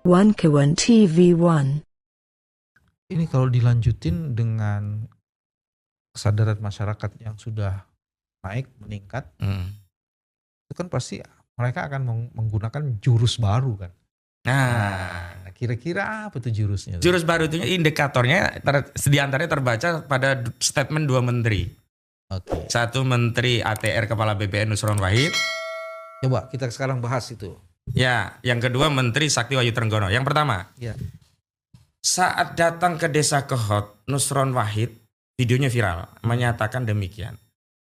One Kawan TV One. Ini kalau dilanjutin dengan kesadaran masyarakat yang sudah naik, meningkat, itu kan pasti mereka akan menggunakan jurus baru kan. Nah, Kira-kira apa tuh jurusnya? jurus baru itu indikatornya diantaranya terbaca pada statement 2 menteri. Oke. Satu menteri ATR Kepala BPN Nusron Wahid. Coba kita sekarang bahas itu. Ya, yang kedua menteri Sakti Wahyu Trenggono. Yang pertama, Ya. saat datang ke desa Kehot, Nusron Wahid, videonya viral, menyatakan demikian.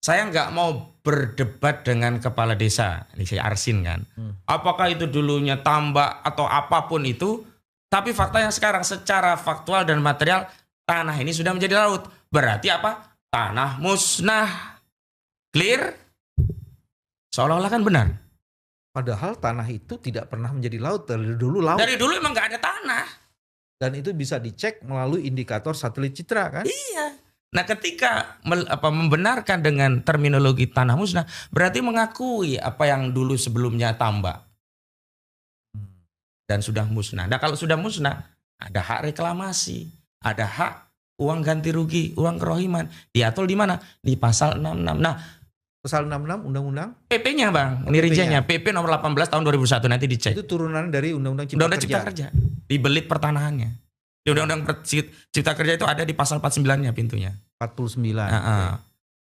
Saya nggak mau berdebat dengan kepala desa, ini saya Arsin kan. Apakah itu dulunya tambak atau apapun itu, tapi faktanya sekarang secara faktual dan material tanah ini sudah menjadi laut. Berarti apa? Tanah musnah. Clear? Seolah-olah kan benar. Padahal tanah itu tidak pernah menjadi laut, dari dulu laut. Dari dulu emang nggak ada tanah. Dan itu bisa dicek melalui indikator satelit citra kan? Iya. Nah, ketika membenarkan dengan terminologi tanah musnah, berarti mengakui apa yang dulu sebelumnya tambak dan sudah musnah. Nah, kalau sudah musnah, ada hak reklamasi, ada hak uang ganti rugi, uang kerohiman. Diatur di mana? Di pasal 66. Nah, Pasal 66 Undang-Undang PP-nya Bang, ini rinciannya PP nomor 18 tahun 2001, nanti dicek. itu turunan dari Undang-Undang Cipta Undang-Undang Cipta Kerja. Kerja. Di belit pertanahannya. Di Undang-Undang Cipta Kerja itu ada di pasal 49-nya pintunya. 49.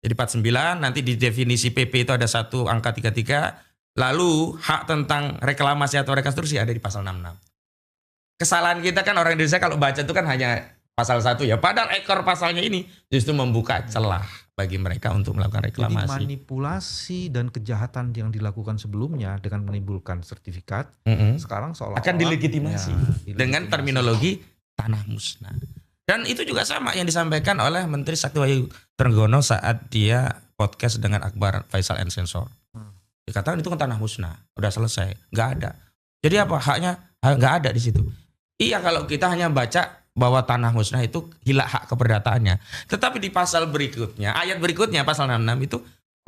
Jadi 49 nanti di definisi PP itu ada satu angka 33. Lalu hak tentang reklamasi atau rekonstruksi ada di pasal 66. Kesalahan kita kan orang Indonesia kalau baca itu kan hanya pasal 1 ya. Padahal ekor pasalnya ini justru membuka celah bagi mereka untuk melakukan Jadi reklamasi. manipulasi dan kejahatan yang dilakukan sebelumnya dengan menimbulkan sertifikat sekarang seolah-olah Akan dilegitimasi ya, dengan terminologi tanah musnah. Dan itu juga sama yang disampaikan oleh Menteri Sakti Wahyu Trenggono saat dia podcast dengan Akbar Faisal and Sensor. Dikatakan itu kan tanah musnah, udah selesai, nggak ada. Jadi apa haknya? Nggak ada di situ. Iya, kalau kita hanya baca bahwa tanah musnah itu hilang hak keperdataannya. Tetapi di pasal berikutnya, ayat berikutnya pasal 66 itu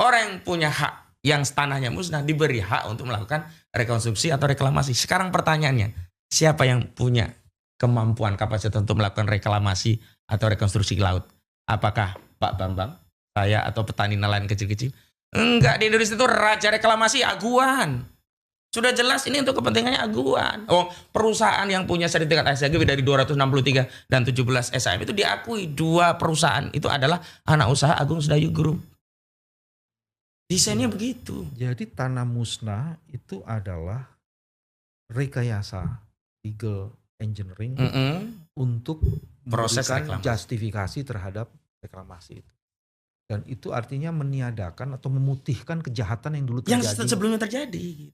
orang yang punya hak yang tanahnya musnah diberi hak untuk melakukan rekonstruksi atau reklamasi. Sekarang pertanyaannya, siapa yang punya kemampuan kapasitas untuk melakukan reklamasi atau rekonstruksi laut? Apakah Pak Bambang, saya atau petani nelayan kecil-kecil? Enggak, di Indonesia itu raja reklamasi Aguan. Sudah jelas ini untuk kepentingannya Aguan. Oh, perusahaan yang punya sertifikat SHGB dari 263 dan 17 SHM itu diakui 2 perusahaan itu adalah anak usaha Agung Sedayu Group. Desainnya begitu. Jadi tanah musnah itu adalah rekayasa legal engineering untuk Proses memberikan reklamasi. justifikasi terhadap reklamasi itu. Dan itu artinya meniadakan atau memutihkan kejahatan yang dulu terjadi. Yang sebelumnya terjadi.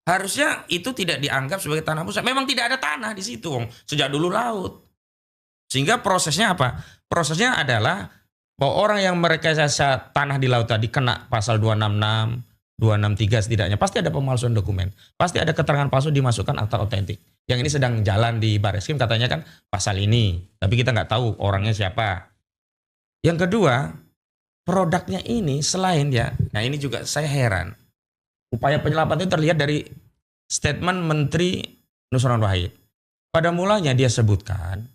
Harusnya itu tidak dianggap sebagai tanah musnah. Memang tidak ada tanah di situ, sejak dulu laut. Sehingga prosesnya apa? Prosesnya adalah bahwa orang yang merekayasa tanah di laut tadi kena pasal 266, 263 setidaknya. Pasti ada pemalsuan dokumen. Pasti ada keterangan palsu dimasukkan akta otentik. Yang ini sedang jalan di Barreskrim katanya kan pasal ini. Tapi kita nggak tahu orangnya siapa. Yang kedua, produknya ini selain ya, nah ini juga saya heran. Upaya penyelapan itu terlihat dari statement Menteri Nusron Wahid. Pada mulanya dia sebutkan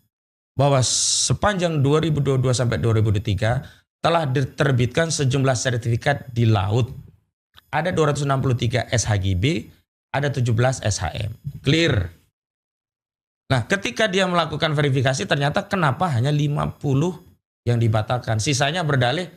bahwa sepanjang 2022 sampai 2023 telah diterbitkan sejumlah sertifikat di laut. Ada 263 SHGB, ada 17 SHM. Clear. Nah, ketika dia melakukan verifikasi ternyata kenapa hanya 50 yang dibatalkan. Sisanya berdalih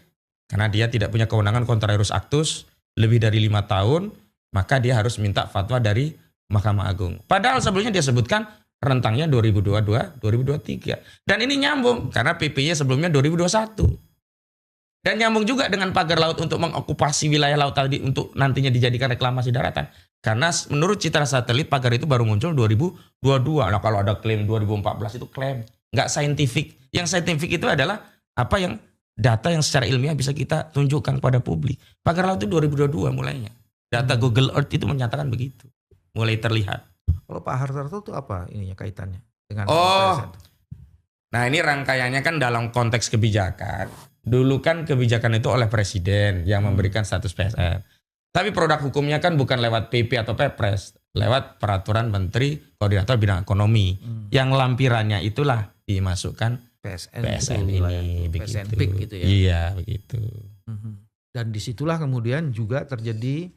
karena dia tidak punya kewenangan kontrarius actus lebih dari 5 tahun, maka dia harus minta fatwa dari Mahkamah Agung. Padahal sebelumnya dia sebutkan rentangnya 2022-2023. Dan ini nyambung karena PP-nya sebelumnya 2021. Dan nyambung juga dengan pagar laut untuk mengokupasi wilayah laut tadi untuk nantinya dijadikan reklamasi daratan. Karena menurut citra satelit pagar itu baru muncul 2022. Nah, kalau ada klaim 2014 itu klaim, nggak saintifik. Yang saintifik itu adalah apa yang data yang secara ilmiah bisa kita tunjukkan kepada publik. Pagar laut itu 2022 mulainya. Data Google Earth itu menyatakan begitu. Mulai terlihat. Kalau Pak Hartarto itu apa ininya kaitannya dengan Nah ini rangkaiannya kan dalam konteks kebijakan. Dulu kan kebijakan itu oleh presiden yang memberikan status PSR. Tapi produk hukumnya kan bukan lewat PP atau Perpres. lewat peraturan Menteri Koordinator Bidang Ekonomi. Yang lampirannya itulah dimasukkan PSN ini, PSN begitu. PIK gitu ya. Iya, begitu. Dan disitulah kemudian juga terjadi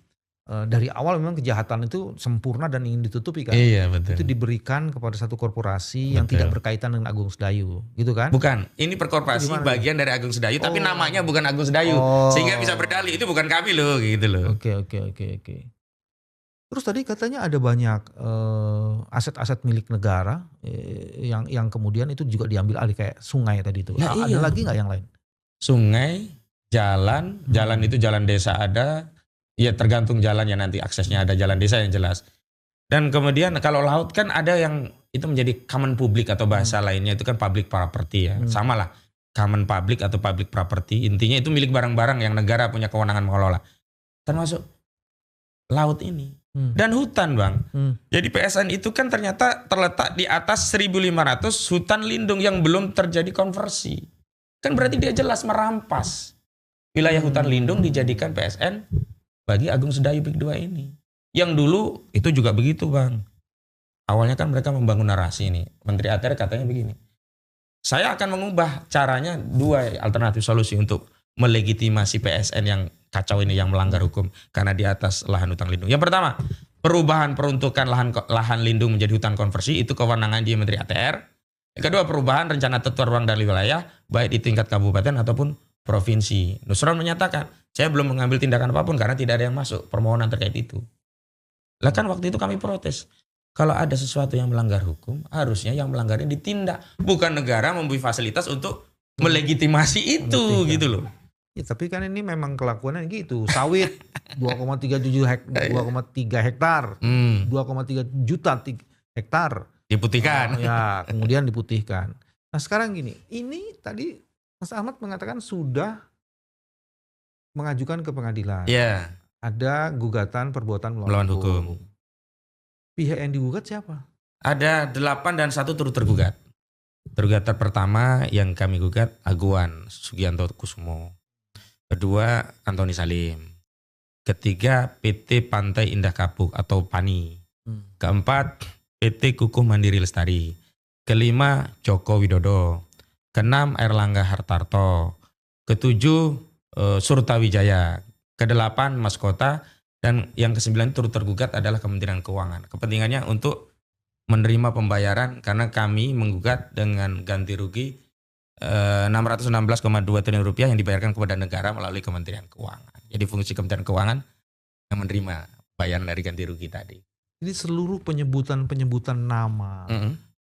dari awal memang kejahatan itu sempurna dan ingin ditutupi kan. Iya, betul. Itu diberikan kepada satu korporasi yang tidak berkaitan dengan Agung Sedayu, gitu kan? Bukan, ini perkorporasi bagian dari Agung Sedayu, tapi namanya bukan Agung Sedayu, sehingga bisa berdalih itu bukan kami loh, gitu loh. Oke. Terus tadi katanya ada banyak aset-aset milik negara yang kemudian itu juga diambil alih kayak sungai tadi itu. Nah, ada lagi nggak yang lain? Sungai, jalan itu jalan desa ada. Ya tergantung jalannya nanti aksesnya ada jalan desa yang jelas. Dan kemudian kalau laut kan ada yang itu menjadi common public atau bahasa lainnya itu kan public property ya. Sama lah common public atau public property. Intinya itu milik barang-barang yang negara punya kewenangan mengelola. Termasuk laut ini. Dan hutan Bang. Jadi PSN itu kan ternyata terletak di atas 1.500 hutan lindung yang belum terjadi konversi. Kan berarti dia jelas merampas. Wilayah hutan lindung dijadikan PSN bagi Agung Sedayu PIK 2 ini. Yang dulu itu juga begitu Bang. Awalnya kan mereka membangun narasi ini. Menteri ATR katanya begini. Saya akan mengubah caranya 2 alternatif solusi untuk melegitimasi PSN yang kacau ini yang melanggar hukum karena di atas lahan hutan lindung. Yang pertama, perubahan peruntukan lahan lindung menjadi hutan konversi itu kewenangan di Menteri ATR. Yang kedua, perubahan rencana tata ruang dan wilayah baik di tingkat kabupaten ataupun provinsi. Nusron menyatakan, saya belum mengambil tindakan apapun karena tidak ada yang masuk permohonan terkait itu. Lah kan waktu itu kami protes. Kalau ada sesuatu yang melanggar hukum, harusnya yang melanggarnya ditindak. Bukan negara memberi fasilitas untuk melegitimasi itu gitu loh. Ya, tapi kan ini memang kelakuannya gitu. Sawit 2,3 hektar, 2,3 juta hektar. Diputihkan. Ya, kemudian diputihkan. Nah sekarang gini, ini tadi Mas Ahmad mengatakan sudah mengajukan ke pengadilan. Iya. Ada gugatan perbuatan melawan hukum. Pihak yang digugat siapa? Ada 8 dan 1 turut tergugat. Tergugat pertama yang kami gugat Aguan Sugianto Kusumo. Kedua Antoni Salim. Ketiga PT Pantai Indah Kapuk atau PANI. Keempat PT Kukuh Mandiri Lestari. Kelima Joko Widodo. Keenam Erlangga Hartarto. Ketujuh Surtawijaya. Kedelapan Mas Kota. Dan yang ke-9 turut tergugat adalah Kementerian Keuangan. Kepentingannya untuk menerima pembayaran karena kami menggugat dengan ganti rugi 616,2 triliun rupiah yang dibayarkan kepada negara melalui Kementerian Keuangan. Jadi fungsi Kementerian Keuangan yang menerima bayaran dari ganti rugi tadi. Jadi seluruh penyebutan nama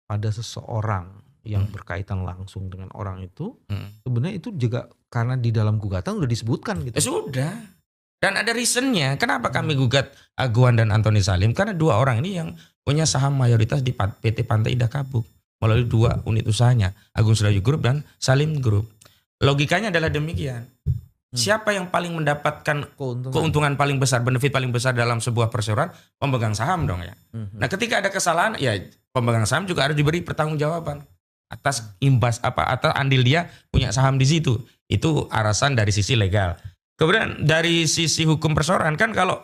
pada seseorang yang berkaitan langsung dengan orang itu, sebenarnya itu juga karena di dalam gugatan udah disebutkan gitu. Sudah. Dan ada reasonnya. Kenapa kami gugat Aguan dan Antoni Salim? Karena 2 orang ini yang punya saham mayoritas di PT Pantai Indah Kapuk melalui 2 unit usahanya, Agung Sedayu Group dan Salim Group. Logikanya adalah demikian. Siapa yang paling mendapatkan keuntungan paling besar, benefit paling besar dalam sebuah perseroan? Pemegang saham dong ya. Nah, ketika ada kesalahan, ya pemegang saham juga harus diberi pertanggungjawaban atas imbas atas andil dia punya saham di situ. Itu alasan dari sisi legal. Kemudian dari sisi hukum perseroan kan kalau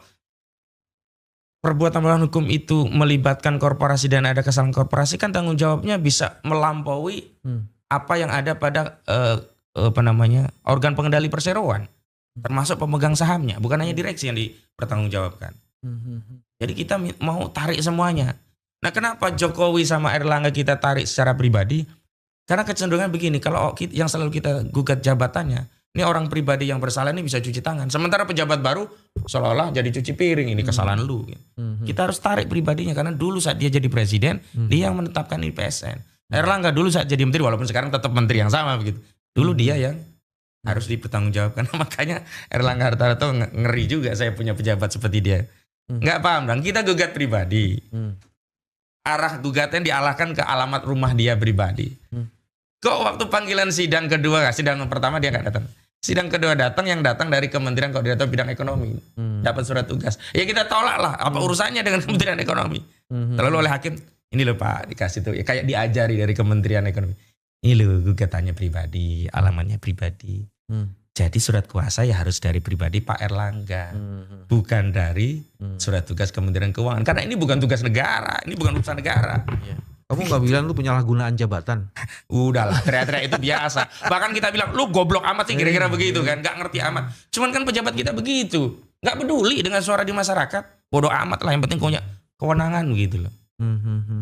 perbuatan melawan hukum itu melibatkan korporasi dan ada kesalahan korporasi kan tanggung jawabnya bisa melampaui apa yang ada pada organ pengendali perseroan, termasuk pemegang sahamnya, bukan hanya direksi yang dipertanggungjawabkan. Jadi kita mau tarik semuanya. Nah, kenapa Jokowi sama Erlangga kita tarik secara pribadi? Karena kecenderungan begini, kalau yang selalu kita gugat jabatannya, ini orang pribadi yang bersalah ini bisa cuci tangan. Sementara pejabat baru seolah-olah jadi cuci piring, ini kesalahan lu. Kita harus tarik pribadinya karena dulu saat dia jadi presiden, dia yang menetapkan ini PSN. Erlangga dulu saat jadi menteri, walaupun sekarang tetap menteri yang sama begitu. Dulu dia yang harus dipertanggungjawabkan. Makanya Erlangga Hartarto ngeri juga saya punya pejabat seperti dia. Nggak paham dong, kita gugat pribadi. Arah gugatan dialahkan ke alamat rumah dia pribadi. Kok waktu panggilan sidang kedua, sidang pertama dia nggak datang. Sidang kedua datang, yang datang dari Kementerian Koordinator Bidang Ekonomi. Dapat surat tugas. Ya kita tolak lah, apa urusannya dengan Kementerian Ekonomi. Lalu oleh hakim, ini loh Pak, dikasih tuh. Ya, kayak diajari dari Kementerian Ekonomi. Ini loh gugatannya pribadi, alamatnya pribadi. Jadi surat kuasa ya harus dari pribadi Pak Erlangga, bukan dari surat tugas Kementerian Keuangan. Karena ini bukan tugas negara, ini bukan urusan negara. Iya. Kamu nggak bilang lu penyalahgunaan jabatan? Udahlah, teriak-teriak itu biasa. Bahkan kita bilang, lu goblok amat sih kira-kira begitu kan. Gak ngerti amat. Cuman kan pejabat kita begitu. Gak peduli dengan suara di masyarakat. Bodoh amat lah, yang penting punya kewenangan gitu loh.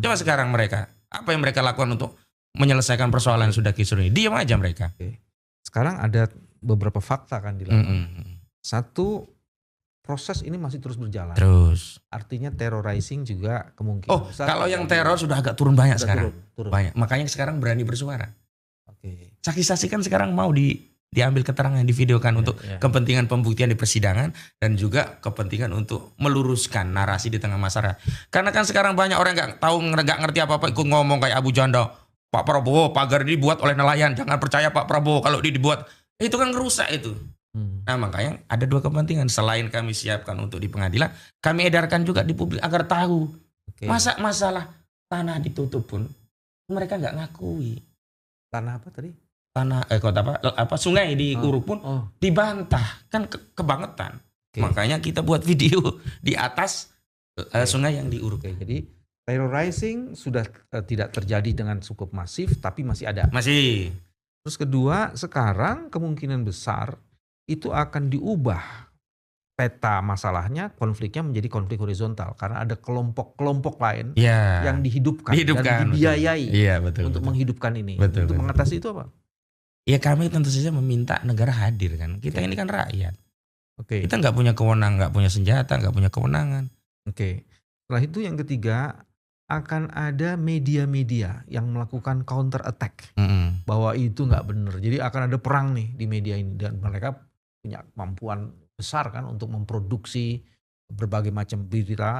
Coba sekarang mereka, apa yang mereka lakukan untuk menyelesaikan persoalan yang sudah kisruh ini? Diam aja mereka. Sekarang ada beberapa fakta kan di lapangan. Satu, proses ini masih terus berjalan. Terus. Artinya terrorizing juga kemungkinan besar. Kalau yang teror sudah agak turun banyak sekarang. Turun. Banyak. Makanya sekarang berani bersuara. Oke. Saksi-saksi kan sekarang mau diambil keterangan, divideokan untuk kepentingan pembuktian di persidangan dan juga kepentingan untuk meluruskan narasi di tengah masyarakat. Karena kan sekarang banyak orang nggak ngerti apa-apa ikut ngomong kayak Abu Janda. Pak Prabowo, pagar ini dibuat oleh nelayan. Jangan percaya Pak Prabowo kalau dibuat. Itu kan ngerusak itu. Nah makanya ada dua kepentingan. Selain kami siapkan untuk di pengadilan, kami edarkan juga di publik agar tahu. Masa masalah tanah ditutup pun mereka nggak ngakui. Tanah apa tadi? Tanah sungai di Uruk pun dibantah, kan kebangetan. Makanya kita buat video di atas sungai yang di Uruk. Jadi terrorizing sudah tidak terjadi dengan cukup masif, tapi masih ada. Masih. Terus kedua, sekarang kemungkinan besar itu akan diubah peta masalahnya, konfliknya menjadi konflik horizontal karena ada kelompok-kelompok lain yang dihidupkan dan dibiayai untuk menghidupkan ini. Untuk mengatasi itu apa? Ya kami tentu saja meminta negara hadir kan. Kita ini kan rakyat. Kita nggak punya kewenangan, nggak punya senjata, nggak punya kewenangan. Setelah itu yang ketiga, akan ada media-media yang melakukan counter attack bahwa itu nggak benar. Jadi akan ada perang nih di media ini dan mereka punya kemampuan besar kan untuk memproduksi berbagai macam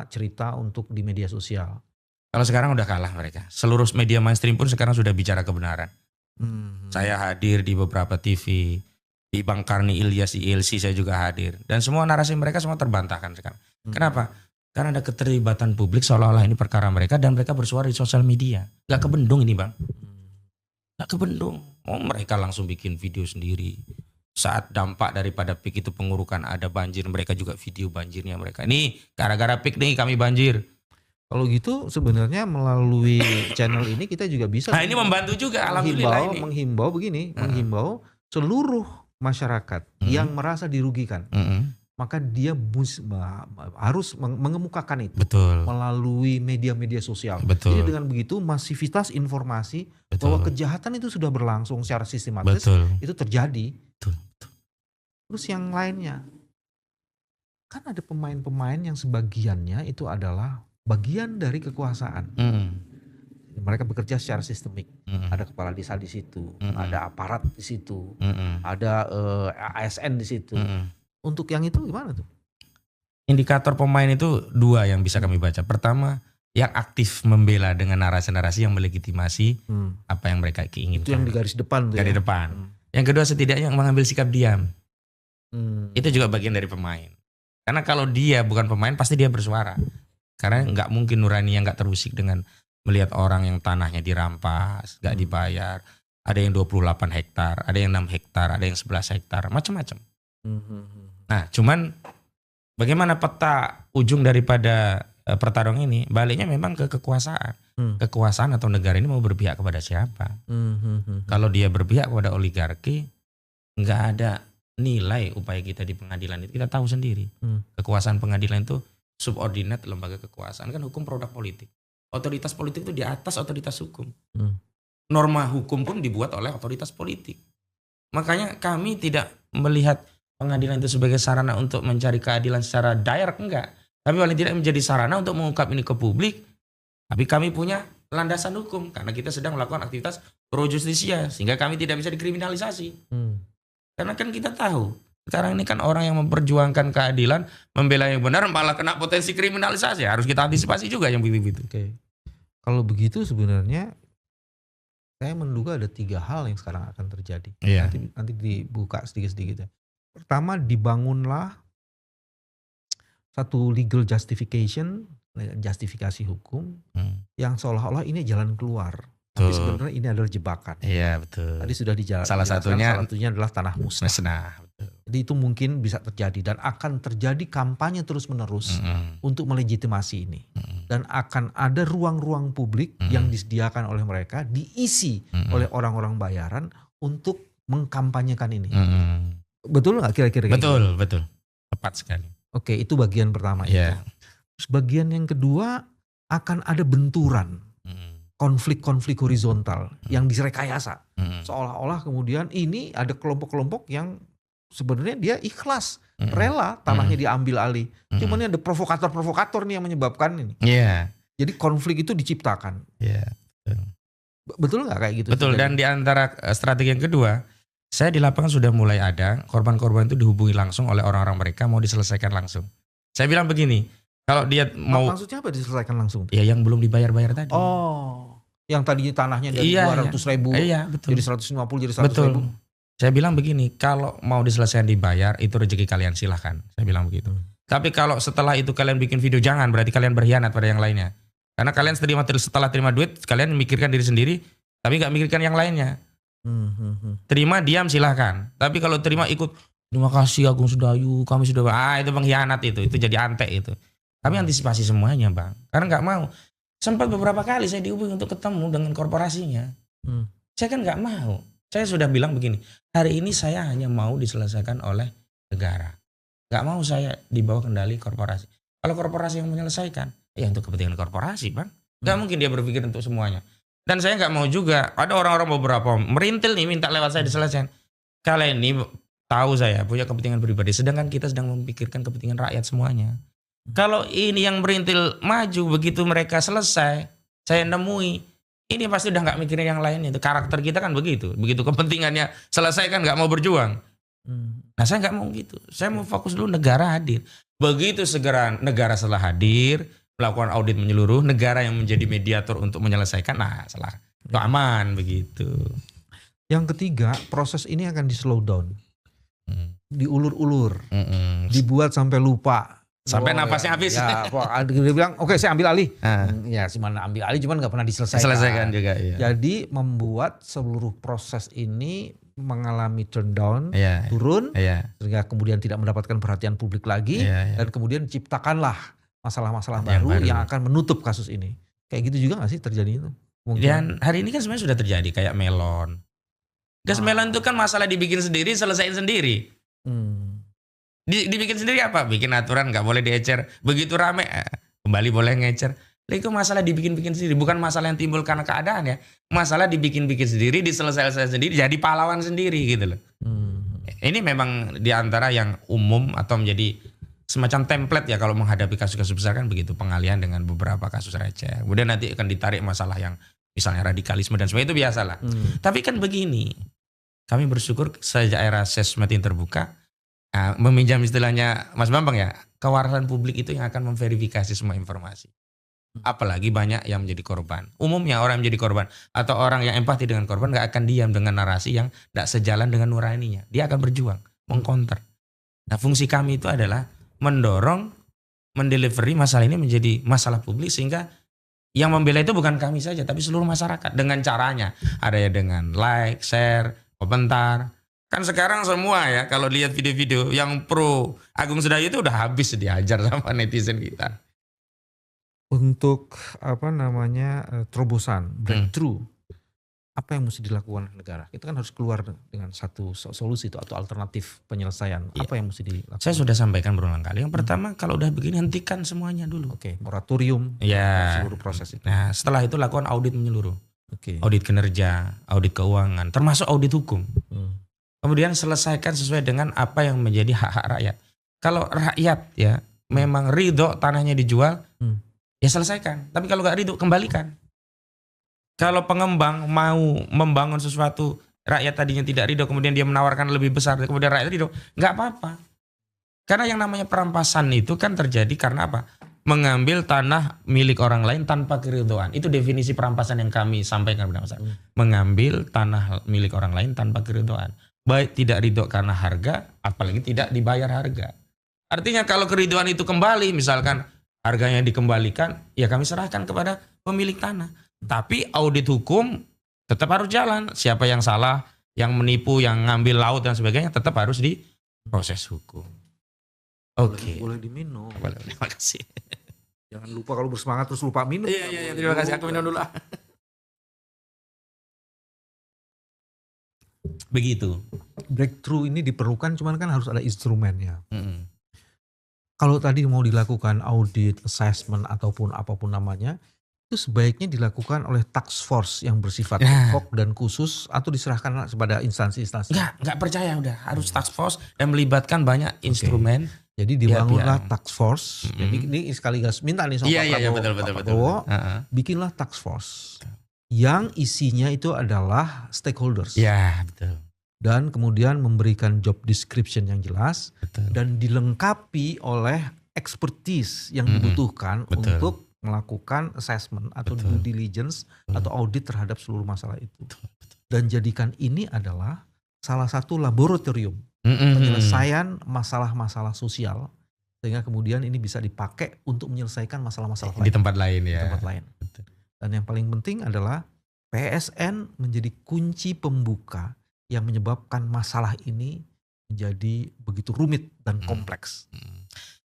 cerita untuk di media sosial. Kalau sekarang udah kalah mereka. Seluruh media mainstream pun sekarang sudah bicara kebenaran. Saya hadir di beberapa TV, di Bang Karni Ilyas, di ILC saya juga hadir. Dan semua narasi mereka semua terbantahkan sekarang. Kenapa? Karena ada keterlibatan publik seolah-olah ini perkara mereka dan mereka bersuara di sosial media. Gak kebendung ini Bang. Gak kebendung. Mereka langsung bikin video sendiri. Saat dampak daripada PIK itu pengurukan ada banjir, mereka juga video banjirnya mereka. Ini gara-gara PIK nih kami banjir. Kalau gitu sebenarnya melalui channel ini kita juga bisa. Nah ini membantu juga alhamdulillah ini. Menghimbau seluruh masyarakat yang merasa dirugikan. Maka dia harus mengemukakan itu melalui media-media sosial. Jadi dengan begitu masivitas informasi bahwa kejahatan itu sudah berlangsung secara sistematis itu terjadi. Terus yang lainnya, kan ada pemain-pemain yang sebagiannya itu adalah bagian dari kekuasaan. Mereka bekerja secara sistemik. Ada kepala desa di situ, ada aparat di situ, ada ASN di situ. Untuk yang itu gimana tuh? Indikator pemain itu dua yang bisa kami baca. Pertama, yang aktif membela dengan narasi-narasi yang melegitimasi apa yang mereka inginkan. Itu yang di garis depan tuh. Garis depan. Yang kedua setidaknya yang mengambil sikap diam. Itu juga bagian dari pemain. Karena kalau dia bukan pemain pasti dia bersuara. Karena nggak mungkin nurani yang nggak terusik dengan melihat orang yang tanahnya dirampas, nggak dibayar. Ada yang 28 hektar, ada yang 6 hektar, ada yang 11 hektar, macam-macam. Nah, cuman bagaimana peta ujung daripada pertarungan ini? Baliknya memang ke kekuasaan. Kekuasaan atau negara ini mau berpihak kepada siapa? Kalau dia berpihak kepada oligarki, nggak ada nilai upaya kita di pengadilan itu. Kita tahu sendiri. Kekuasaan pengadilan itu subordinat lembaga kekuasaan. Kan hukum produk politik. Otoritas politik itu di atas otoritas hukum. Norma hukum pun dibuat oleh otoritas politik. Makanya kami tidak melihat pengadilan itu sebagai sarana untuk mencari keadilan secara direct, enggak. Tapi paling tidak menjadi sarana untuk mengungkap ini ke publik. Tapi kami punya landasan hukum karena kita sedang melakukan aktivitas pro justisia sehingga kami tidak bisa dikriminalisasi. Karena kan kita tahu sekarang ini kan orang yang memperjuangkan keadilan, membela yang benar malah kena potensi kriminalisasi. Harus kita antisipasi juga yang begitu. Kalau begitu sebenarnya saya menduga ada 3 hal yang sekarang akan terjadi. Nanti dibuka sedikit-sedikit ya. Pertama, dibangunlah satu legal justification hukum yang seolah-olah ini jalan keluar. Tapi sebenarnya ini adalah jebakan. Iya betul. Tadi sudah dijelaskan. Salah satunya adalah tanah musnah. Jadi itu mungkin bisa terjadi dan akan terjadi kampanye terus-menerus untuk melegitimasi ini. Dan akan ada ruang-ruang publik yang disediakan oleh mereka, diisi oleh orang-orang bayaran untuk mengkampanyekan ini. Betul nggak kira-kira? Betul, betul. Tepat sekali. Oke, itu bagian pertama itu. Terus bagian yang kedua akan ada benturan. Konflik-konflik horizontal yang direkayasa. Seolah-olah kemudian ini ada kelompok-kelompok yang sebenarnya dia ikhlas, rela tanahnya diambil alih. Cuman ada provokator-provokator nih yang menyebabkan ini. Jadi konflik itu diciptakan. Betul nggak kayak gitu? Betul, dan di antara strategi yang kedua, saya di lapangan sudah mulai ada korban-korban itu dihubungi langsung oleh orang-orang mereka mau diselesaikan langsung. Saya bilang begini, kalau dia mau... Maksudnya apa diselesaikan langsung? Ya yang belum dibayar-bayar tadi. Oh, yang tadinya tanahnya dari 200.000 betul. jadi 150 jadi 100.000. Betul. Saya bilang begini, kalau mau diselesaikan dibayar itu rezeki kalian, silahkan. Saya bilang begitu. Tapi kalau setelah itu kalian bikin video, jangan, berarti kalian berkhianat pada yang lainnya. Karena kalian setelah terima duit, kalian memikirkan diri sendiri, tapi nggak mikirkan yang lainnya. Terima diam silahkan. Tapi kalau terima ikut, terima kasih Agung Sedayu, kami sudah, itu pengkhianat itu jadi antek itu. Kami antisipasi semuanya bang, karena nggak mau. Sempat beberapa kali saya dihubungi untuk ketemu dengan korporasinya. Saya kan nggak mau. Saya sudah bilang begini, hari ini saya hanya mau diselesaikan oleh negara. Nggak mau saya dibawa kendali korporasi. Kalau korporasi yang menyelesaikan, ya untuk kepentingan korporasi bang. Nggak mungkin dia berpikir untuk semuanya. Dan saya nggak mau juga, ada orang-orang beberapa merintil nih minta lewat saya diselesaikan. Kalian ini tahu saya punya kepentingan pribadi, sedangkan kita sedang memikirkan kepentingan rakyat semuanya. Kalau ini yang merintil maju, begitu mereka selesai, saya nemui, ini pasti udah nggak mikirin yang lain. Itu karakter kita kan begitu kepentingannya selesai kan nggak mau berjuang. Nah saya nggak mau gitu, saya mau fokus dulu negara hadir. Begitu segera negara setelah hadir, melakukan audit menyeluruh, negara yang menjadi mediator untuk menyelesaikan, nah salah, itu aman begitu. Yang ketiga, proses ini akan di slow down, diulur-ulur, dibuat sampai lupa. Sampai napasnya habis. Ya, dia bilang, oke saya ambil alih. Ya, mana ambil alih, cuman nggak pernah diselesaikan. Juga. Iya. Jadi membuat seluruh proses ini mengalami turn down, turun, sehingga kemudian tidak mendapatkan perhatian publik lagi, dan kemudian ciptakanlah masalah-masalah baru yang akan menutup kasus ini. Kayak gitu juga nggak sih terjadi itu? Mungkin. Dan hari ini kan sebenarnya sudah terjadi kayak melon. Gas melon itu kan masalah dibikin sendiri, selesaiin sendiri. Dibikin sendiri apa? Bikin aturan nggak boleh diecer. Begitu rame kembali boleh ngecer. Itu masalah dibikin-bikin sendiri, bukan masalah yang timbul karena keadaan ya. Masalah dibikin-bikin sendiri, diselesaikan sendiri, jadi pahlawan sendiri gitu loh. Ini memang diantara yang umum atau menjadi semacam template ya kalau menghadapi kasus-kasus besar kan begitu, pengalihan dengan beberapa kasus receh. Kemudian nanti akan ditarik masalah yang misalnya radikalisme dan sebagainya, itu biasalah. Tapi kan begini, kami bersyukur sejak era sesmed terbuka. Nah, meminjam istilahnya Mas Bambang ya, kewarasan publik itu yang akan memverifikasi semua informasi. Apalagi banyak yang menjadi korban. Umumnya orang yang menjadi korban atau orang yang empati dengan korban gak akan diam dengan narasi yang gak sejalan dengan nuraninya. Dia akan berjuang, mengcounter. Nah fungsi kami itu adalah mendorong, mendelivery masalah ini menjadi masalah publik sehingga yang membela itu bukan kami saja tapi seluruh masyarakat dengan caranya. Ada ya dengan like, share, komentar. Kan sekarang semua ya kalau lihat video-video yang pro Agung Sedayu itu udah habis dihajar sama netizen kita. Untuk terobosan, breakthrough, apa yang mesti dilakukan negara? Kita kan harus keluar dengan satu solusi itu atau alternatif penyelesaian. Apa yang mesti dilakukan? Saya sudah sampaikan berulang kali. Yang pertama kalau udah begini hentikan semuanya dulu. Moratorium seluruh proses itu. Nah setelah itu lakukan audit menyeluruh. Audit kinerja, audit keuangan, termasuk audit hukum. Kemudian selesaikan sesuai dengan apa yang menjadi hak-hak rakyat. Kalau rakyat ya memang ridho tanahnya dijual, ya selesaikan. Tapi kalau gak ridho, kembalikan. Kalau pengembang mau membangun sesuatu, rakyat tadinya tidak ridho, kemudian dia menawarkan lebih besar, kemudian rakyat ridho, gak apa-apa. Karena yang namanya perampasan itu kan terjadi karena apa? Mengambil tanah milik orang lain tanpa keridhoan. Itu definisi perampasan yang kami sampaikan kepada masyarakat. Mengambil tanah milik orang lain tanpa keridhoan. Baik tidak ridho karena harga, apalagi tidak dibayar harga. Artinya kalau keridhoan itu kembali, misalkan harganya dikembalikan, ya kami serahkan kepada pemilik tanah. Tapi audit hukum tetap harus jalan. Siapa yang salah, yang menipu, yang ngambil laut dan sebagainya tetap harus proses hukum. Oke. Boleh diminum. Boleh, terima kasih. Jangan lupa kalau bersemangat terus lupa minum. Iya, terima kasih. Aku minum dulu. Begitu. Breakthrough ini diperlukan, cuman kan harus ada instrumennya. Kalau tadi mau dilakukan audit, assessment ataupun apapun namanya, itu sebaiknya dilakukan oleh task force yang bersifat ad hoc dan khusus atau diserahkan kepada instansi-instansi. Enggak percaya udah harus task force dan melibatkan banyak instrumen. Jadi dibangunlah task force. Jadi ini sekaligus minta nih sama Pak Prabowo, bikinlah task force yang isinya itu adalah stakeholders. Ya, betul. Dan kemudian memberikan job description yang jelas, dan dilengkapi oleh expertise yang dibutuhkan untuk melakukan assessment atau due diligence atau audit terhadap seluruh masalah itu. Dan jadikan ini adalah salah satu laboratorium penyelesaian masalah-masalah sosial, sehingga kemudian ini bisa dipakai untuk menyelesaikan masalah-masalah lain di tempat lain ya. Dan yang paling penting adalah PSN menjadi kunci pembuka yang menyebabkan masalah ini menjadi begitu rumit dan kompleks.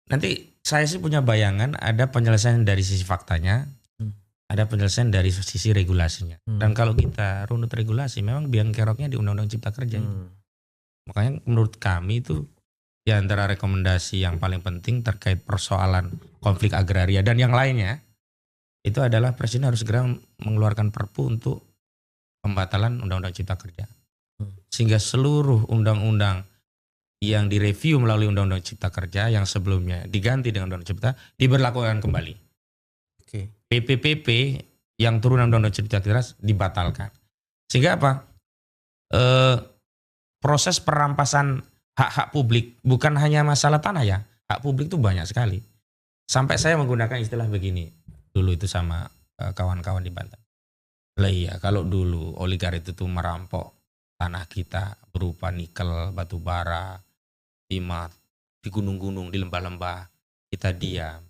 Nanti saya sih punya bayangan ada penyelesaian dari sisi faktanya, ada penyelesaian dari sisi regulasinya. Dan kalau kita runut regulasi, memang biang keroknya di Undang-Undang Cipta Kerja. Makanya menurut kami itu di antara rekomendasi yang paling penting terkait persoalan konflik agraria dan yang lainnya, itu adalah Presiden harus segera mengeluarkan Perpu untuk pembatalan Undang-Undang Cipta Kerja. Sehingga seluruh undang-undang yang direview melalui Undang-Undang Cipta Kerja yang sebelumnya diganti dengan Undang-Undang Cipta diberlakukan kembali. PP yang turunan Undang-Undang Cipta Kerja dibatalkan. Sehingga apa? Proses perampasan hak-hak publik bukan hanya masalah tanah ya. Hak publik itu banyak sekali. Sampai saya menggunakan istilah begini dulu itu sama kawan-kawan di Banten. Lah iya, kalau dulu oligarki itu tuh merampok tanah kita berupa nikel, batu bara, timah, di gunung-gunung, di lembah-lembah, kita diam.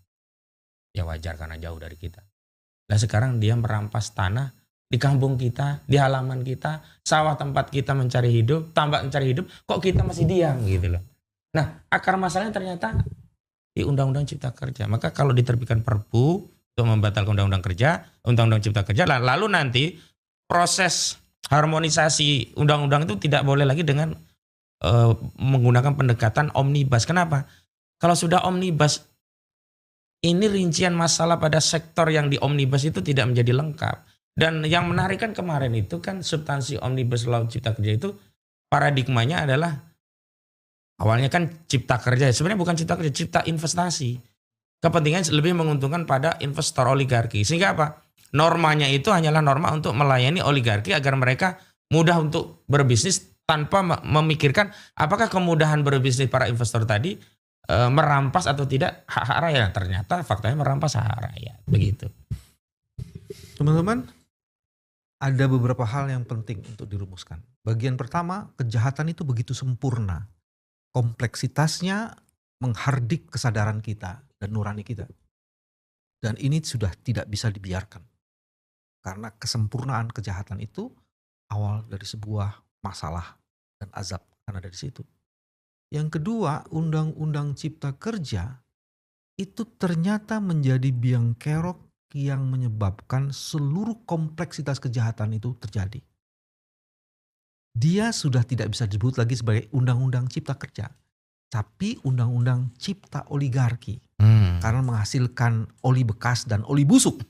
Ya wajar karena jauh dari kita. Nah sekarang dia merampas tanah di kampung kita, di halaman kita, sawah tempat kita mencari hidup, tambak mencari hidup, kok kita masih diam gitu loh. Nah akar masalahnya ternyata di Undang-Undang Cipta Kerja. Maka kalau diterbitkan Perpu untuk membatalkan Undang-Undang Kerja, Undang-Undang Cipta Kerja, lalu nanti proses harmonisasi undang-undang itu tidak boleh lagi dengan menggunakan pendekatan omnibus. Kenapa? Kalau sudah omnibus, ini rincian masalah pada sektor yang di omnibus itu tidak menjadi lengkap. Dan yang menarik kan kemarin itu kan substansi omnibus law Cipta Kerja itu paradigmanya adalah awalnya kan Cipta Kerja, sebenarnya bukan Cipta Kerja, Cipta Investasi. Kepentingan lebih menguntungkan pada investor oligarki. Sehingga apa? Normanya itu hanyalah norma untuk melayani oligarki agar mereka mudah untuk berbisnis tanpa memikirkan apakah kemudahan berbisnis para investor tadi merampas atau tidak hak-hak rakyat. Ternyata faktanya merampas hak rakyat. Begitu. Teman-teman, ada beberapa hal yang penting untuk dirumuskan. Bagian pertama, kejahatan itu begitu sempurna. Kompleksitasnya menghardik kesadaran kita dan nurani kita. Dan ini sudah tidak bisa dibiarkan. Karena kesempurnaan kejahatan itu awal dari sebuah masalah dan azab karena dari situ. Yang kedua, Undang-Undang Cipta Kerja itu ternyata menjadi biang kerok yang menyebabkan seluruh kompleksitas kejahatan itu terjadi. Dia sudah tidak bisa disebut lagi sebagai Undang-Undang Cipta Kerja, tapi Undang-Undang Cipta Oligarki. Karena menghasilkan oli bekas dan oli busuk.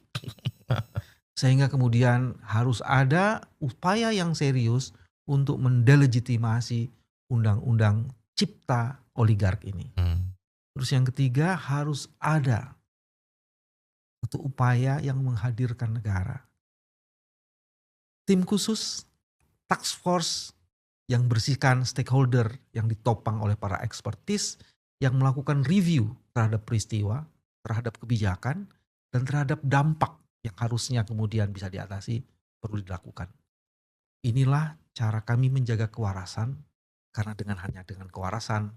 Sehingga kemudian harus ada upaya yang serius untuk mendelegitimasi Undang-Undang Cipta Oligarki ini. Terus yang ketiga, harus ada satu upaya yang menghadirkan negara. Tim khusus, task force yang bersihkan stakeholder yang ditopang oleh para ekspertis yang melakukan review terhadap peristiwa, terhadap kebijakan, dan terhadap dampak yang harusnya kemudian bisa diatasi perlu dilakukan. Inilah cara kami menjaga kewarasan, karena hanya dengan kewarasan,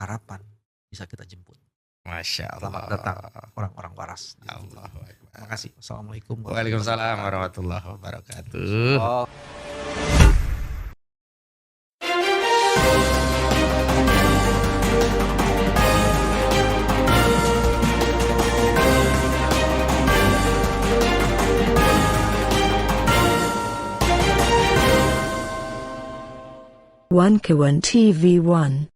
harapan bisa kita jemput. Masya Allah. Selamat datang orang-orang waras. Terima kasih. Assalamualaikum. Waalaikumsalam warahmatullahi wabarakatuh. Oh. 1 Kewan TV 1.